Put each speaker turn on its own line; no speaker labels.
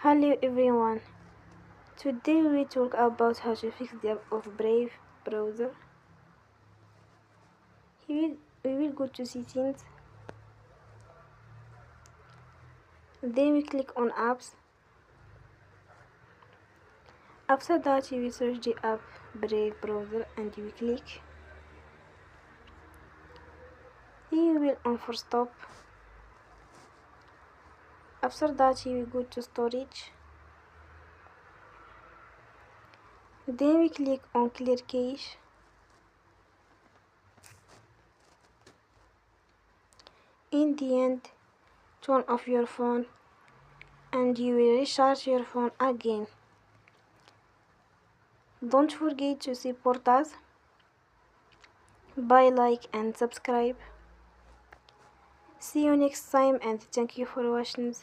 Hello everyone. Today we talk about how to fix the app of Brave browser. We will go to settings. Then we click on apps. After that you will search the app Brave browser and you will click. Then you will on for stop. After that you will go to storage. Then we click on clear cache. In the end, turn off your phone and you will recharge your phone again. Don't forget to support us by like and subscribe. See you next time and thank you for watching.